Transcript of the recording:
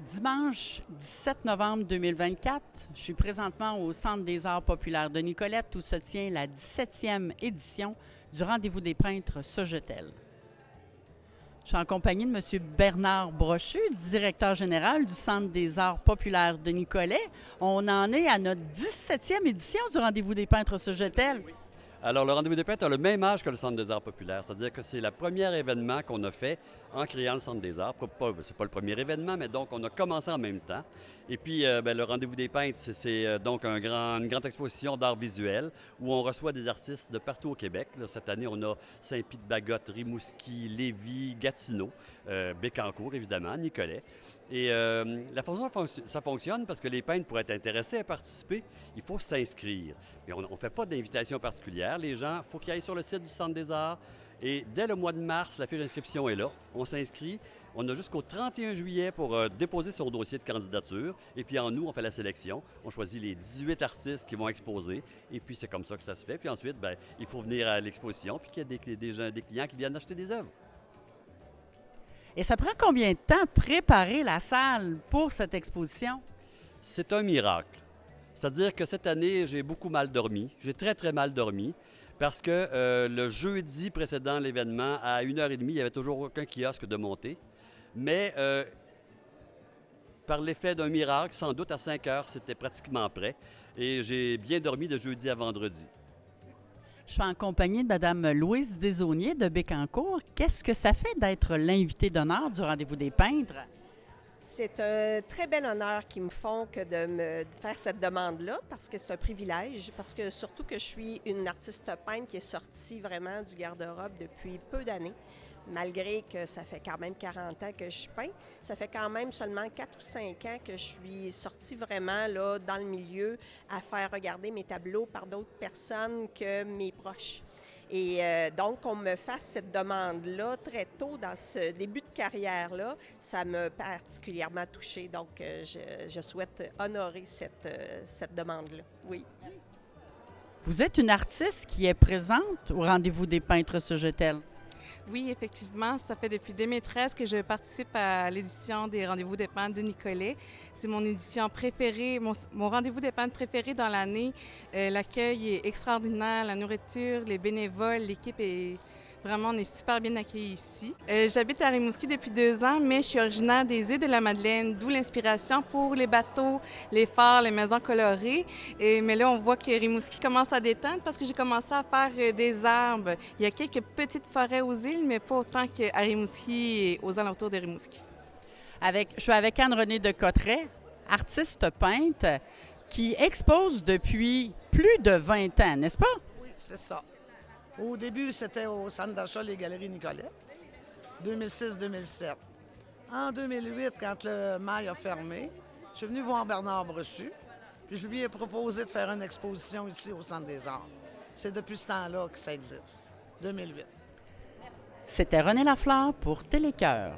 Dimanche 17 novembre 2024, je suis présentement au Centre des arts populaires de Nicolette où se tient la 17e édition du Rendez-vous des peintres Sogetel. Je suis en compagnie de M. Bernard Brochu, directeur général du Centre des arts populaires de Nicollet. On en est à notre 17e édition du Rendez-vous des peintres Sogetel. Alors, le Rendez-vous des peintres a le même âge que le Centre des arts populaires, c'est-à-dire que c'est le premier événement qu'on a fait en créant le Centre des arts. C'est pas le premier événement, mais donc on a commencé en même temps. Et puis, le Rendez-vous des peintres, c'est donc une grande exposition d'art visuel où on reçoit des artistes de partout au Québec. Là, cette année, on a Saint-Pie-de-Bagotte, Rimouski, Lévis, Gatineau, Bécancour, évidemment, Nicolet. Et la façon dont ça fonctionne, parce que les peintres, pour être intéressés à participer, il faut s'inscrire. Mais on ne fait pas d'invitation particulière. Les gens, il faut qu'ils aillent sur le site du Centre des arts. Et dès le mois de mars, la fiche d'inscription est là. On s'inscrit. On a jusqu'au 31 juillet pour déposer son dossier de candidature. Et puis en août, on fait la sélection. On choisit les 18 artistes qui vont exposer. Et puis c'est comme ça que ça se fait. Puis ensuite, il faut venir à l'exposition puis qu'il y ait des clients qui viennent acheter des œuvres. Et ça prend combien de temps préparer la salle pour cette exposition? C'est un miracle. C'est-à-dire que cette année, j'ai beaucoup mal dormi. J'ai très, très mal dormi parce que le jeudi précédent l'événement, à 1h30, il n'y avait toujours aucun kiosque de montée. Mais par l'effet d'un miracle, sans doute à 5h, c'était pratiquement prêt. Et j'ai bien dormi de jeudi à vendredi. Je suis en compagnie de Mme Louise Desaulniers de Bécancour. Qu'est-ce que ça fait d'être l'invité d'honneur du Rendez-vous des peintres? C'est un très bel honneur qu'ils me font que de faire cette demande-là, parce que c'est un privilège, parce que surtout que je suis une artiste peintre qui est sortie vraiment du garde-robe depuis peu d'années, malgré que ça fait quand même 40 ans que je peins. Ça fait quand même seulement 4 ou 5 ans que je suis sortie vraiment là, dans le milieu à faire regarder mes tableaux par d'autres personnes que mes proches. Et donc, qu'on me fasse cette demande-là très tôt dans ce début de carrière-là, ça m'a particulièrement touchée. Donc, je souhaite honorer cette demande-là. Oui. Vous êtes une artiste qui est présente au Rendez-vous des peintres Sogetel. Oui, effectivement, ça fait depuis 2013 que je participe à l'édition des Rendez-vous des peintres de Nicollet. C'est mon édition préférée, mon rendez-vous des peintres préféré dans l'année. L'accueil est extraordinaire, la nourriture, les bénévoles, l'équipe est vraiment, on est super bien accueillis ici. J'habite à Rimouski depuis 2 ans, mais je suis originaire des îles de la Madeleine, d'où l'inspiration pour les bateaux, les phares, les maisons colorées. Mais là, on voit que Rimouski commence à détendre parce que j'ai commencé à faire des arbres. Il y a quelques petites forêts aux îles, mais pas autant qu'à Rimouski et aux alentours de Rimouski. Je suis avec Anne-Renée de Cotteret, artiste peintre, qui expose depuis plus de 20 ans, n'est-ce pas? Oui, c'est ça. Au début, c'était au Centre d'achat Les Galeries Nicolette, 2006-2007. En 2008, quand le mail a fermé, je suis venu voir Bernard Brochu, puis je lui ai proposé de faire une exposition ici au Centre des arts. C'est depuis ce temps-là que ça existe, 2008. C'était René Lafleur pour Télécœur.